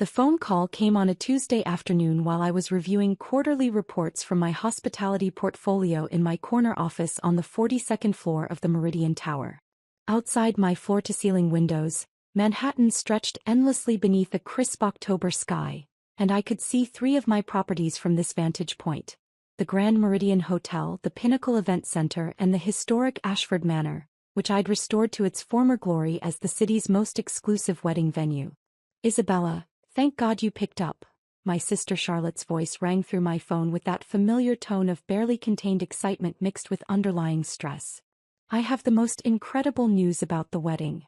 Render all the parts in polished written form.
The phone call came on a Tuesday afternoon while I was reviewing quarterly reports from my hospitality portfolio in my corner office on the 42nd floor of the Meridian Tower. Outside my floor-to-ceiling windows, Manhattan stretched endlessly beneath a crisp October sky, and I could see three of my properties from this vantage point: the Grand Meridian Hotel, the Pinnacle Event Center, and the historic Ashford Manor, which I'd restored to its former glory as the city's most exclusive wedding venue. "Isabella, thank God you picked up." My sister Charlotte's voice rang through my phone with that familiar tone of barely contained excitement mixed with underlying stress. "I have the most incredible news about the wedding."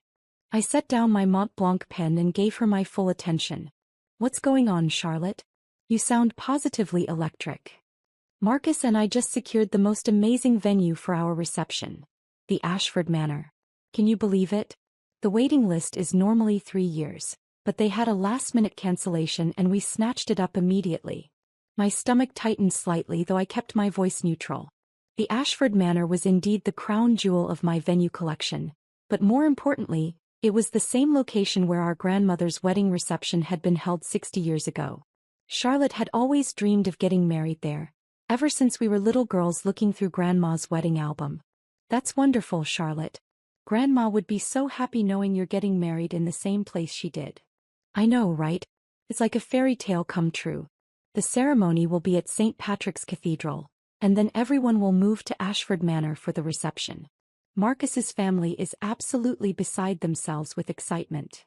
I set down my Mont Blanc pen and gave her my full attention. "What's going on, Charlotte? You sound positively electric." "Marcus and I just secured the most amazing venue for our reception. The Ashford Manor. Can you believe it? The waiting list is normally 3 years, but they had a last-minute cancellation and we snatched it up immediately." My stomach tightened slightly, though I kept my voice neutral. The Ashford Manor was indeed the crown jewel of my venue collection, but more importantly, it was the same location where our grandmother's wedding reception had been held 60 years ago. Charlotte had always dreamed of getting married there, ever since we were little girls looking through Grandma's wedding album. "That's wonderful, Charlotte. Grandma would be so happy knowing you're getting married in the same place she did." "I know, right? It's like a fairy tale come true. The ceremony will be at St. Patrick's Cathedral, and then everyone will move to Ashford Manor for the reception." Marcus's family is absolutely beside themselves with excitement.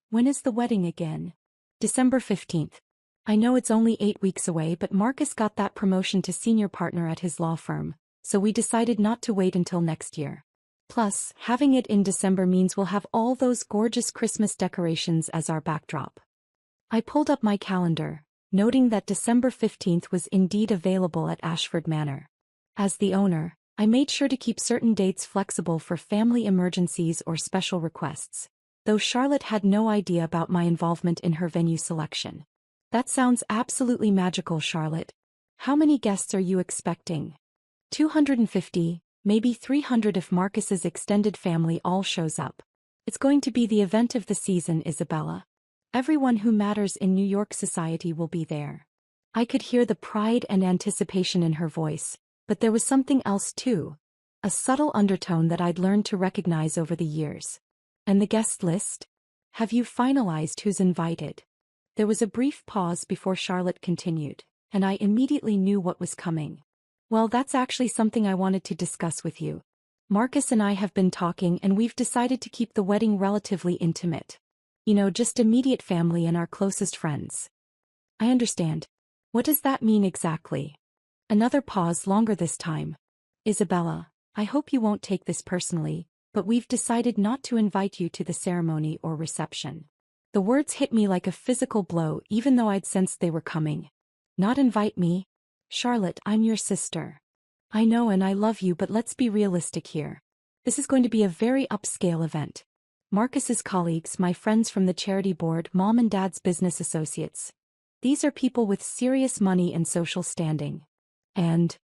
"When is the wedding again?" "December 15th. I know it's only 8 weeks away, but Marcus got that promotion to senior partner at his law firm, so we decided not to wait until next year. Plus, having it in December means we'll have all those gorgeous Christmas decorations as our backdrop." I pulled up my calendar, noting that December 15th was indeed available at Ashford Manor. As the owner, I made sure to keep certain dates flexible for family emergencies or special requests, though Charlotte had no idea about my involvement in her venue selection. "That sounds absolutely magical, Charlotte. How many guests are you expecting?" 250, maybe 300 if Marcus's extended family all shows up. It's going to be the event of the season, Isabella. Everyone who matters in New York society will be there." I could hear the pride and anticipation in her voice, but there was something else too, a subtle undertone that I'd learned to recognize over the years. "And the guest list? Have you finalized who's invited?" There was a brief pause before Charlotte continued, and I immediately knew what was coming. "Well, that's actually something I wanted to discuss with you. Marcus and I have been talking and we've decided to keep the wedding relatively intimate. You know, just immediate family and our closest friends." "I understand. What does that mean exactly?" Another pause, longer this time. "Isabella, I hope you won't take this personally, but we've decided not to invite you to the ceremony or reception." The words hit me like a physical blow, even though I'd sensed they were coming. "Not invite me? Charlotte, I'm your sister. I know and I love you, but let's be realistic here. This is going to be a very upscale event. Marcus's colleagues, my friends from the charity board, Mom and Dad's business associates. These are people with serious money and social standing. And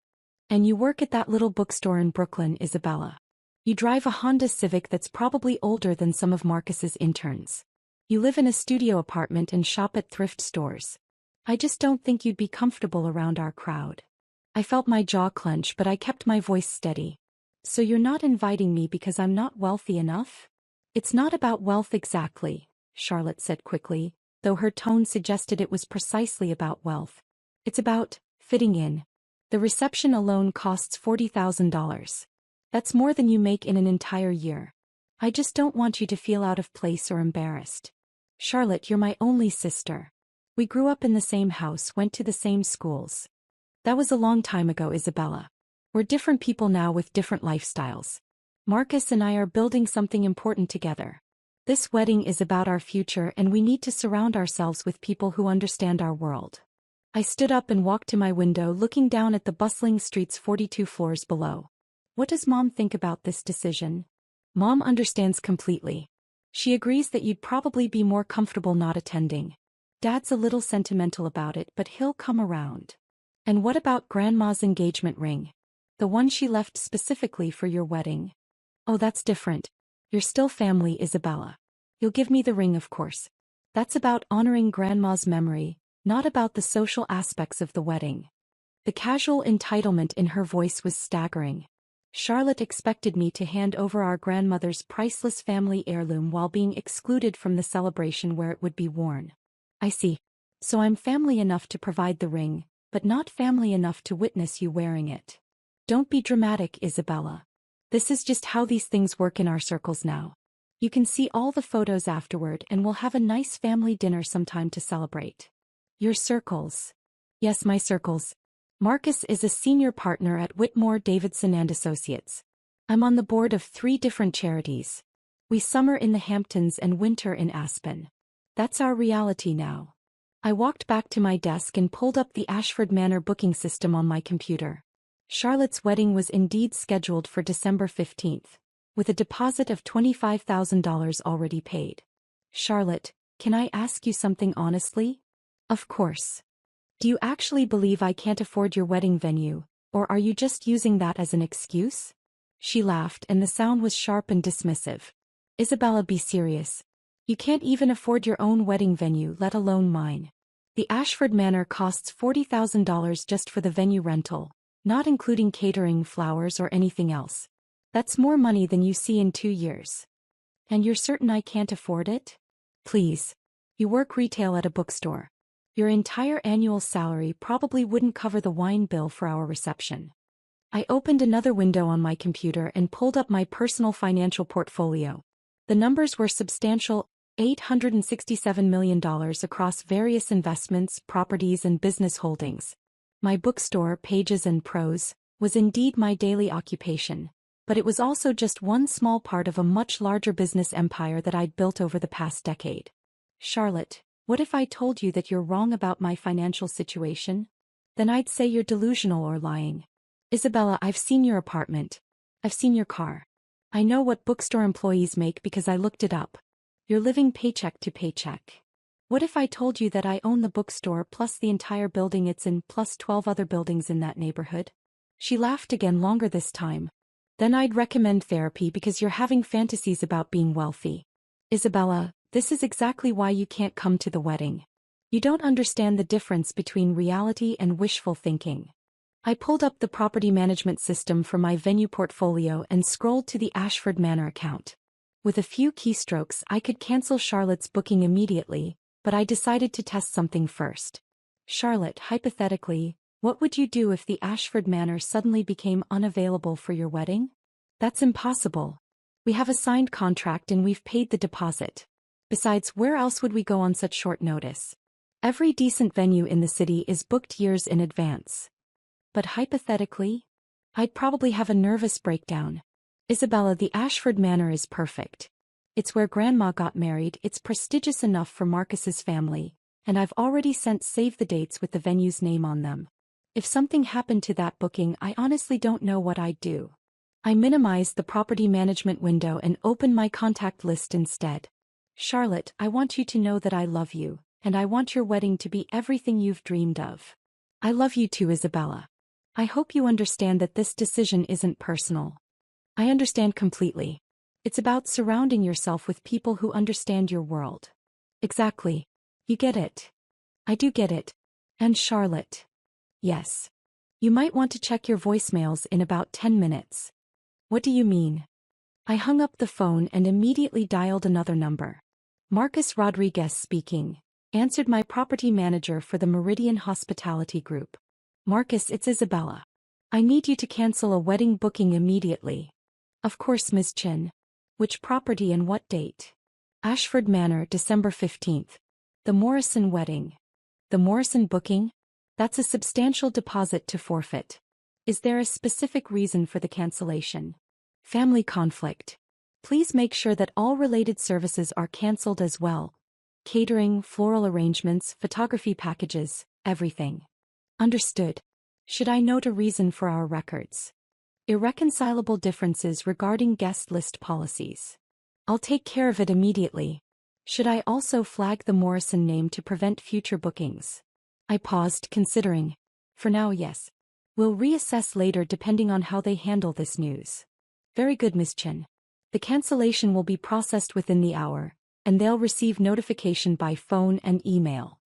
you work at that little bookstore in Brooklyn, Isabella. You drive a Honda Civic that's probably older than some of Marcus's interns. You live in a studio apartment and shop at thrift stores. I just don't think you'd be comfortable around our crowd." I felt my jaw clench, but I kept my voice steady. "So you're not inviting me because I'm not wealthy enough?" "It's not about wealth exactly," Charlotte said quickly, though her tone suggested it was precisely about wealth. "It's about fitting in. The reception alone costs $40,000. That's more than you make in an entire year. I just don't want you to feel out of place or embarrassed. Charlotte, you're my only sister. We grew up in the same house, went to the same schools. That was a long time ago, Isabella. We're different people now with different lifestyles. Marcus and I are building something important together. This wedding is about our future and we need to surround ourselves with people who understand our world." I stood up and walked to my window, looking down at the bustling streets 42 floors below. "What does Mom think about this decision?" "Mom understands completely. She agrees that you'd probably be more comfortable not attending. Dad's a little sentimental about it, but he'll come around." "And what about Grandma's engagement ring? The one she left specifically for your wedding?" "Oh, that's different. You're still family, Isabella. You'll give me the ring, of course." That's about honoring Grandma's memory, not about the social aspects of the wedding. The casual entitlement in her voice was staggering. Charlotte expected me to hand over our grandmother's priceless family heirloom while being excluded from the celebration where it would be worn. I see. So I'm family enough to provide the ring, but not family enough to witness you wearing it. Don't be dramatic, Isabella. This is just how these things work in our circles now. You can see all the photos afterward and we'll have a nice family dinner sometime to celebrate. Your circles. Yes, my circles. Marcus is a senior partner at Whitmore Davidson and Associates. I'm on the board of 3 different charities. We summer in the Hamptons and winter in Aspen. That's our reality now. I walked back to my desk and pulled up the Ashford Manor booking system on my computer. Charlotte's wedding was indeed scheduled for December 15th, with a deposit of $25,000 already paid. Charlotte, can I ask you something honestly? Of course. Do you actually believe I can't afford your wedding venue, or are you just using that as an excuse? She laughed and the sound was sharp and dismissive. Isabella, be serious. You can't even afford your own wedding venue, let alone mine. The Ashford Manor costs $40,000 just for the venue rental, not including catering, flowers, or anything else. That's more money than you see in 2 years. And you're certain I can't afford it? Please. You work retail at a bookstore. Your entire annual salary probably wouldn't cover the wine bill for our reception. I opened another window on my computer and pulled up my personal financial portfolio. The numbers were substantial: $867 million across various investments, properties, and business holdings. My bookstore, Pages and Prose, was indeed my daily occupation, but it was also just one small part of a much larger business empire that I'd built over the past decade. Charlotte, what if I told you that you're wrong about my financial situation? Then I'd say you're delusional or lying. Isabella, I've seen your apartment. I've seen your car. I know what bookstore employees make because I looked it up. You're living paycheck to paycheck. What if I told you that I own the bookstore plus the entire building it's in plus 12 other buildings in that neighborhood? She laughed again, longer this time. Then I'd recommend therapy because you're having fantasies about being wealthy. Isabella, this is exactly why you can't come to the wedding. You don't understand the difference between reality and wishful thinking. I pulled up the property management system for my venue portfolio and scrolled to the Ashford Manor account. With a few keystrokes, I could cancel Charlotte's booking immediately, but I decided to test something first. Charlotte, hypothetically, what would you do if the Ashford Manor suddenly became unavailable for your wedding? That's impossible. We have a signed contract and we've paid the deposit. Besides, where else would we go on such short notice? Every decent venue in the city is booked years in advance. But hypothetically, I'd probably have a nervous breakdown. Isabella, the Ashford Manor is perfect. It's where Grandma got married, it's prestigious enough for Marcus's family, and I've already sent save the dates with the venue's name on them. If something happened to that booking, I honestly don't know what I'd do. I minimized the property management window and opened my contact list instead. Charlotte, I want you to know that I love you, and I want your wedding to be everything you've dreamed of. I love you too, Isabella. I hope you understand that this decision isn't personal. I understand completely. It's about surrounding yourself with people who understand your world. Exactly. You get it. I do get it. And Charlotte. Yes. You might want to check your voicemails in about 10 minutes. What do you mean? I hung up the phone and immediately dialed another number. Marcus Rodriguez speaking, answered my property manager for the Meridian Hospitality Group. Marcus, it's Isabella. I need you to cancel a wedding booking immediately. Of course, Ms. Chin. Which property and what date? Ashford Manor, December 15th. The Morrison wedding. The Morrison booking? That's a substantial deposit to forfeit. Is there a specific reason for the cancellation? Family conflict. Please make sure that all related services are cancelled as well. Catering, floral arrangements, photography packages, everything. Understood. Should I note a reason for our records? Irreconcilable differences regarding guest list policies. I'll take care of it immediately. Should I also flag the Morrison name to prevent future bookings? I paused, considering. For now, yes. We'll reassess later depending on how they handle this news. Very good, Ms. Chen. The cancellation will be processed within the hour. and they'll receive notification by phone and email.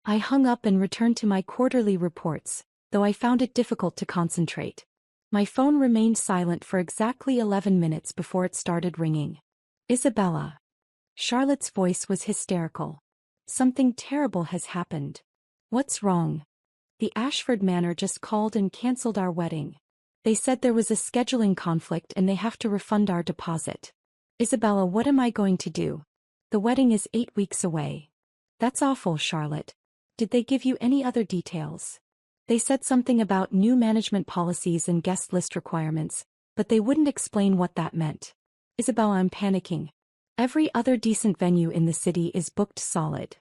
I hung up and returned to my quarterly reports, though I found it difficult to concentrate. My phone remained silent for exactly 11 minutes before it started ringing. Isabella. Charlotte's voice was hysterical. Something terrible has happened. What's wrong? The Ashford Manor just called and cancelled our wedding. They said there was a scheduling conflict and they have to refund our deposit. Isabella, what am I going to do? The wedding is 8 weeks away. That's awful, Charlotte. Did they give you any other details? They said something about new management policies and guest list requirements, but they wouldn't explain what that meant. Isabella, I'm panicking. Every other decent venue in the city is booked solid.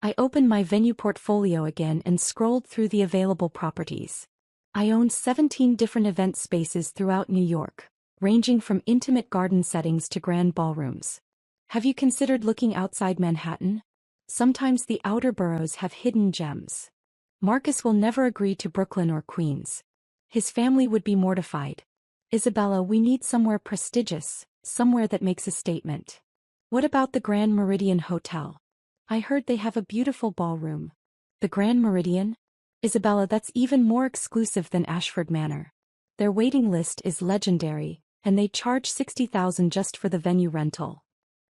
I opened my venue portfolio again and scrolled through the available properties. I own 17 different event spaces throughout New York, ranging from intimate garden settings to grand ballrooms. Have you considered looking outside Manhattan? Sometimes the outer boroughs have hidden gems. Marcus will never agree to Brooklyn or Queens. His family would be mortified. Isabella, we need somewhere prestigious, somewhere that makes a statement. What about the Grand Meridian Hotel? I heard they have a beautiful ballroom. The Grand Meridian? Isabella, that's even more exclusive than Ashford Manor. Their waiting list is legendary, and they charge $60,000 just for the venue rental.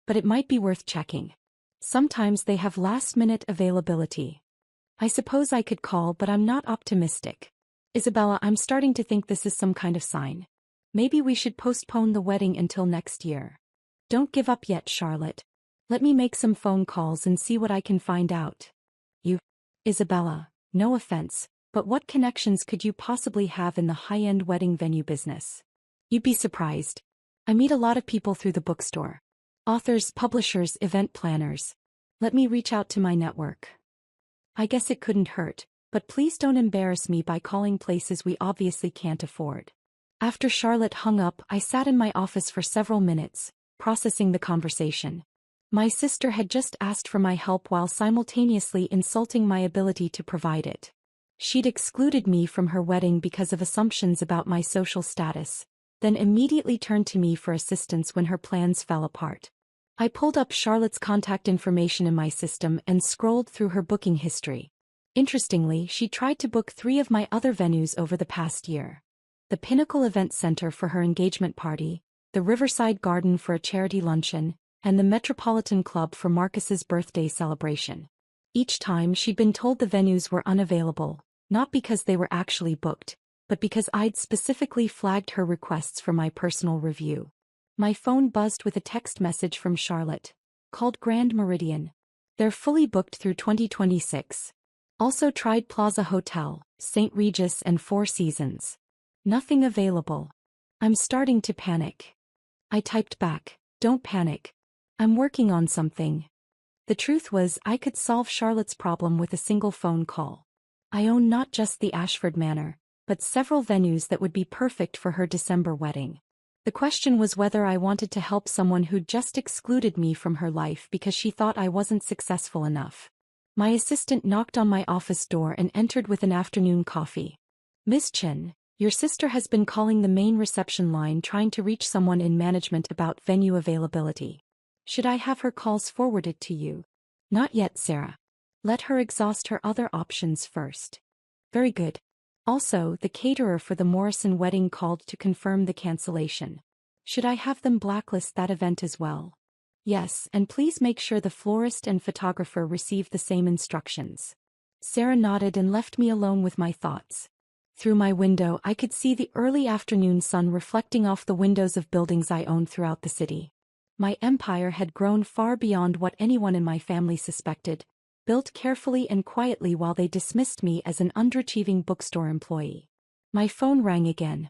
But it might be worth checking. Sometimes they have last-minute availability. I suppose I could call, but I'm not optimistic. Isabella, I'm starting to think this is some kind of sign. Maybe we should postpone the wedding until next year. Don't give up yet, Charlotte. Let me make some phone calls and see what I can find out. Isabella, no offense, but what connections could you possibly have in the high-end wedding venue business? You'd be surprised. I meet a lot of people through the bookstore. Authors, publishers, event planners. Let me reach out to my network. I guess it couldn't hurt, but please don't embarrass me by calling places we obviously can't afford. After Charlotte hung up, I sat in my office for several minutes, processing the conversation. My sister had just asked for my help while simultaneously insulting my ability to provide it. She'd excluded me from her wedding because of assumptions about my social status, then immediately turned to me for assistance when her plans fell apart. I pulled up Charlotte's contact information in my system and scrolled through her booking history. Interestingly, she tried to book 3 of my other venues over the past year. The Pinnacle Event Center for her engagement party, the Riverside Garden for a charity luncheon, and the Metropolitan Club for Marcus's birthday celebration. Each time she'd been told the venues were unavailable, not because they were actually booked, but because I'd specifically flagged her requests for my personal review. My phone buzzed with a text message from Charlotte, called Grand Meridian. They're fully booked through 2026. Also tried Plaza Hotel, St. Regis and Four Seasons. Nothing available. I'm starting to panic. I typed back, don't panic. I'm working on something. The truth was, I could solve Charlotte's problem with a single phone call. I own not just the Ashford Manor, but several venues that would be perfect for her December wedding. The question was whether I wanted to help someone who'd just excluded me from her life because she thought I wasn't successful enough. My assistant knocked on my office door and entered with an afternoon coffee. Miss Chen, your sister has been calling the main reception line trying to reach someone in management about venue availability. Should I have her calls forwarded to you? Not yet, Sarah. Let her exhaust her other options first. Very good. Also, the caterer for the Morrison wedding called to confirm the cancellation. Should I have them blacklist that event as well? Yes, and please make sure the florist and photographer receive the same instructions. Sarah nodded and left me alone with my thoughts. Through my window, I could see the early afternoon sun reflecting off the windows of buildings I owned throughout the city. My empire had grown far beyond what anyone in my family suspected, built carefully and quietly while they dismissed me as an underachieving bookstore employee. My phone rang again.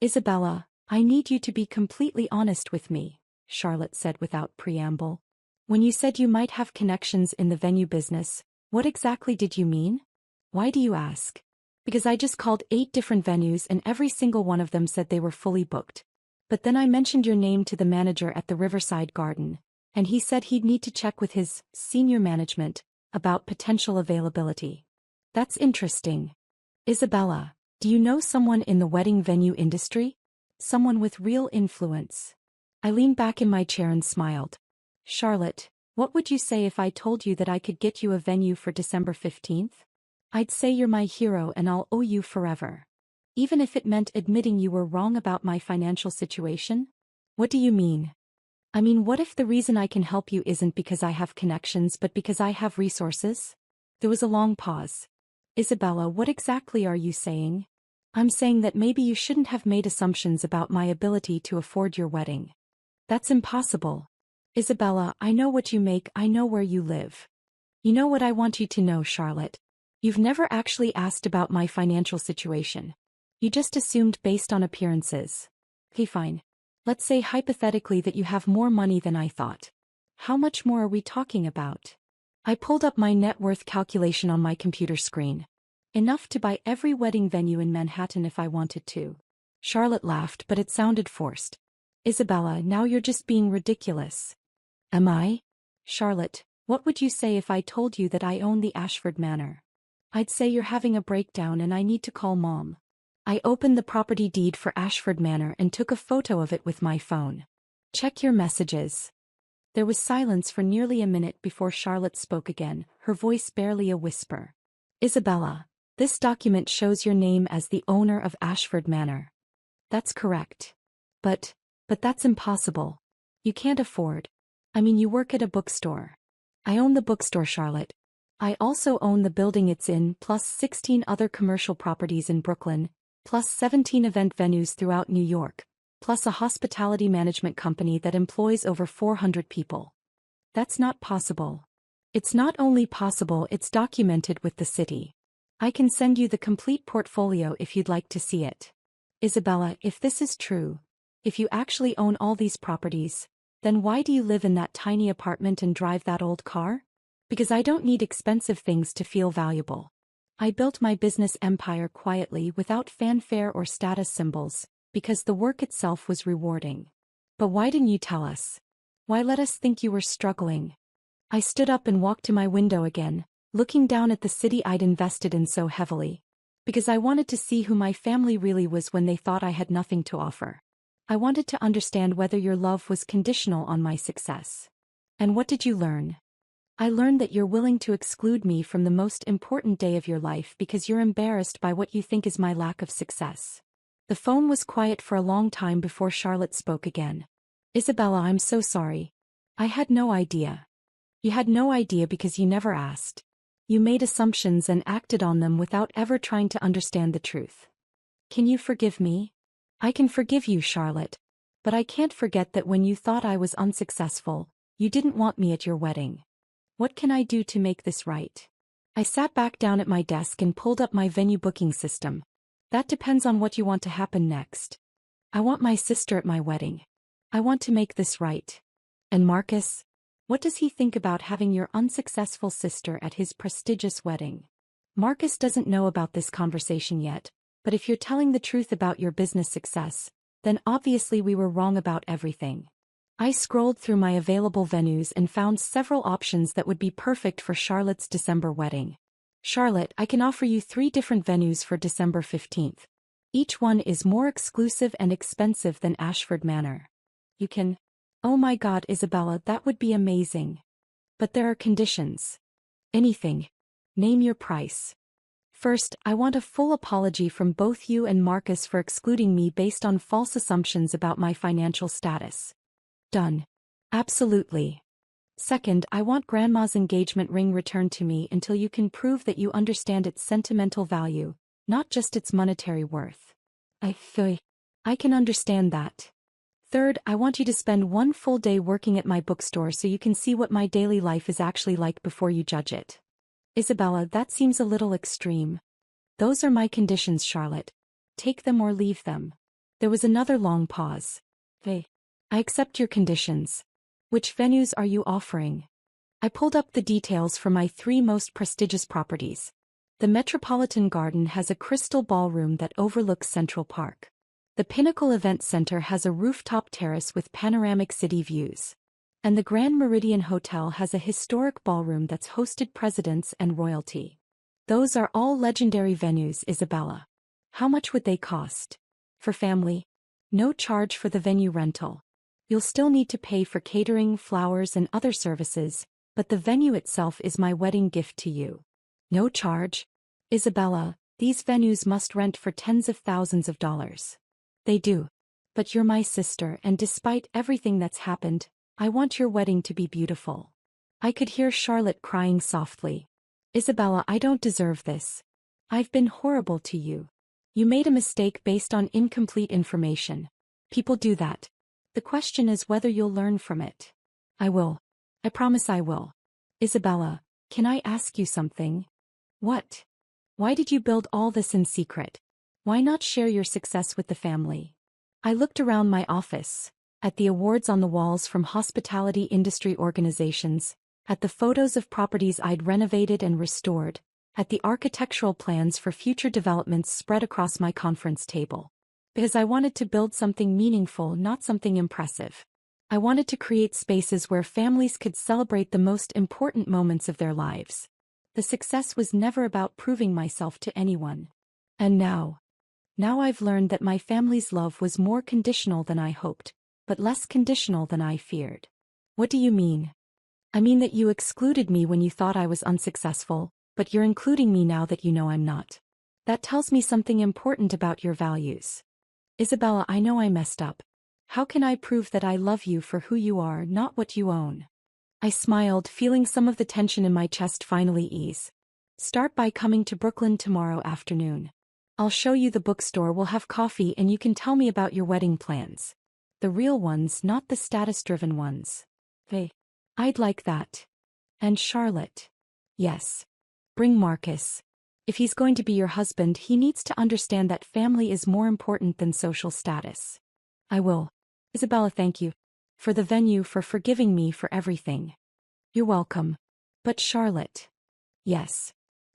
Isabella, I need you to be completely honest with me, Charlotte said without preamble. When you said you might have connections in the venue business, what exactly did you mean? Why do you ask? Because I just called 8 different venues and every single one of them said they were fully booked. But then I mentioned your name to the manager at the Riverside Garden, and he said he'd need to check with his senior management about potential availability. That's interesting. Isabella, do you know someone in the wedding venue industry? Someone with real influence? I leaned back in my chair and smiled. Charlotte, What would you say if I told you that I could get you a venue for December 15th? I'd say you're my hero and I'll owe you forever. Even if it meant admitting you were wrong about my financial situation? What do you mean? I mean, what if the reason I can help you isn't because I have connections but because I have resources? There was a long pause. Isabella, what exactly are you saying? I'm saying that maybe you shouldn't have made assumptions about my ability to afford your wedding. That's impossible. Isabella, I know what you make, I know where you live. You know what I want you to know, Charlotte? You've never actually asked about my financial situation. You just assumed based on appearances. Okay, fine. Let's say hypothetically that you have more money than I thought. How much more are we talking about? I pulled up my net worth calculation on my computer screen. Enough to buy every wedding venue in Manhattan if I wanted to. Charlotte laughed, but it sounded forced. Isabella, now you're just being ridiculous. Am I? Charlotte, what would you say if I told you that I own the Ashford Manor? I'd say you're having a breakdown and I need to call Mom. I opened the property deed for Ashford Manor and took a photo of it with my phone. Check your messages. There was silence for nearly a minute before Charlotte spoke again, her voice barely a whisper. Isabella, this document shows your name as the owner of Ashford Manor. That's correct. But that's impossible. You can't afford. I mean, you work at a bookstore. I own the bookstore, Charlotte. I also own the building it's in, plus 16 other commercial properties in Brooklyn, plus 17 event venues throughout New York, plus a hospitality management company that employs over 400 people. That's not possible. It's not only possible, it's documented with the city. I can send you the complete portfolio if you'd like to see it. Isabella, if this is true, if you actually own all these properties, then why do you live in that tiny apartment and drive that old car? Because I don't need expensive things to feel valuable. I built my business empire quietly without fanfare or status symbols, because the work itself was rewarding. But why didn't you tell us? Why let us think you were struggling? I stood up and walked to my window again, looking down at the city I'd invested in so heavily. Because I wanted to see who my family really was when they thought I had nothing to offer. I wanted to understand whether your love was conditional on my success. And what did you learn? I learned that you're willing to exclude me from the most important day of your life because you're embarrassed by what you think is my lack of success. The phone was quiet for a long time before Charlotte spoke again. Isabella, I'm so sorry. I had no idea. You had no idea because you never asked. You made assumptions and acted on them without ever trying to understand the truth. Can you forgive me? I can forgive you, Charlotte. But I can't forget that when you thought I was unsuccessful, you didn't want me at your wedding. What can I do to make this right? I sat back down at my desk and pulled up my venue booking system. That depends on what you want to happen next. I want my sister at my wedding. I want to make this right. And Marcus? What does he think about having your unsuccessful sister at his prestigious wedding? Marcus doesn't know about this conversation yet, but if you're telling the truth about your business success, then obviously we were wrong about everything. I scrolled through my available venues and found several options that would be perfect for Charlotte's December wedding. Charlotte, I can offer you 3 different venues for December 15th. Each one is more exclusive and expensive than Ashford Manor. You can... Oh my God, Isabella, that would be amazing. But there are conditions. Anything. Name your price. First, I want a full apology from both you and Marcus for excluding me based on false assumptions about my financial status. Done. Absolutely. Second, I want Grandma's engagement ring returned to me until you can prove that you understand its sentimental value, not just its monetary worth. I can understand that. Third, I want you to spend 1 full day working at my bookstore so you can see what my daily life is actually like before you judge it. Isabella, that seems a little extreme. Those are my conditions, Charlotte. Take them or leave them. There was another long pause. I accept your conditions. Which venues are you offering? I pulled up the details for my 3 most prestigious properties. The Metropolitan Garden has a crystal ballroom that overlooks Central Park. The Pinnacle Event Center has a rooftop terrace with panoramic city views. And the Grand Meridian Hotel has a historic ballroom that's hosted presidents and royalty. Those are all legendary venues, Isabella. How much would they cost? For family? No charge for the venue rental. You'll still need to pay for catering, flowers, and other services, but the venue itself is my wedding gift to you. No charge. Isabella, these venues must rent for tens of thousands of dollars. They do. But you're my sister, and despite everything that's happened, I want your wedding to be beautiful. I could hear Charlotte crying softly. Isabella, I don't deserve this. I've been horrible to you. You made a mistake based on incomplete information. People do that. The question is whether you'll learn from it. I will. I promise I will. Isabella, can I ask you something? What? Why did you build all this in secret? Why not share your success with the family? I looked around my office, at the awards on the walls from hospitality industry organizations, at the photos of properties I'd renovated and restored, at the architectural plans for future developments spread across my conference table. Because I wanted to build something meaningful, not something impressive. I wanted to create spaces where families could celebrate the most important moments of their lives. The success was never about proving myself to anyone. And now I've learned that my family's love was more conditional than I hoped, but less conditional than I feared. What do you mean? I mean that you excluded me when you thought I was unsuccessful, but you're including me now that you know I'm not. That tells me something important about your values. Isabella, I know I messed up. How can I prove that I love you for who you are, not what you own? I smiled, feeling some of the tension in my chest finally ease. Start by coming to Brooklyn tomorrow afternoon. I'll show you the bookstore, we'll have coffee, and you can tell me about your wedding plans. The real ones, not the status-driven ones. I'd like that. And Charlotte. Yes. Bring Marcus. If he's going to be your husband, he needs to understand that family is more important than social status. I will. Isabella, thank you. For the venue, for forgiving me for everything. You're welcome. But Charlotte. Yes.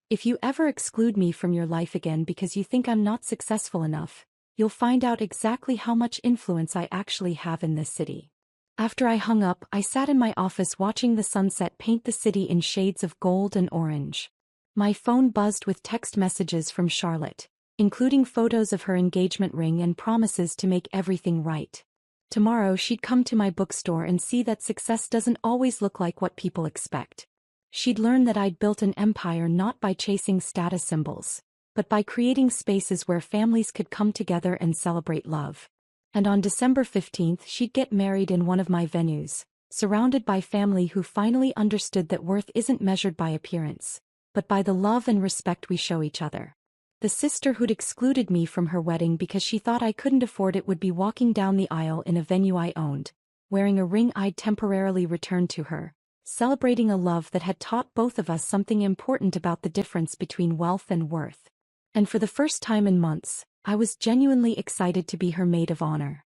If you ever exclude me from your life again because you think I'm not successful enough, you'll find out exactly how much influence I actually have in this city. After I hung up, I sat in my office watching the sunset paint the city in shades of gold and orange. My phone buzzed with text messages from Charlotte, including photos of her engagement ring and promises to make everything right. Tomorrow she'd come to my bookstore and see that success doesn't always look like what people expect. She'd learn that I'd built an empire not by chasing status symbols, but by creating spaces where families could come together and celebrate love. And on December 15th she'd get married in one of my venues, surrounded by family who finally understood that worth isn't measured by appearance, but by the love and respect we show each other. The sister who'd excluded me from her wedding because she thought I couldn't afford it would be walking down the aisle in a venue I owned, wearing a ring I'd temporarily returned to her, celebrating a love that had taught both of us something important about the difference between wealth and worth. And for the first time in months, I was genuinely excited to be her maid of honor.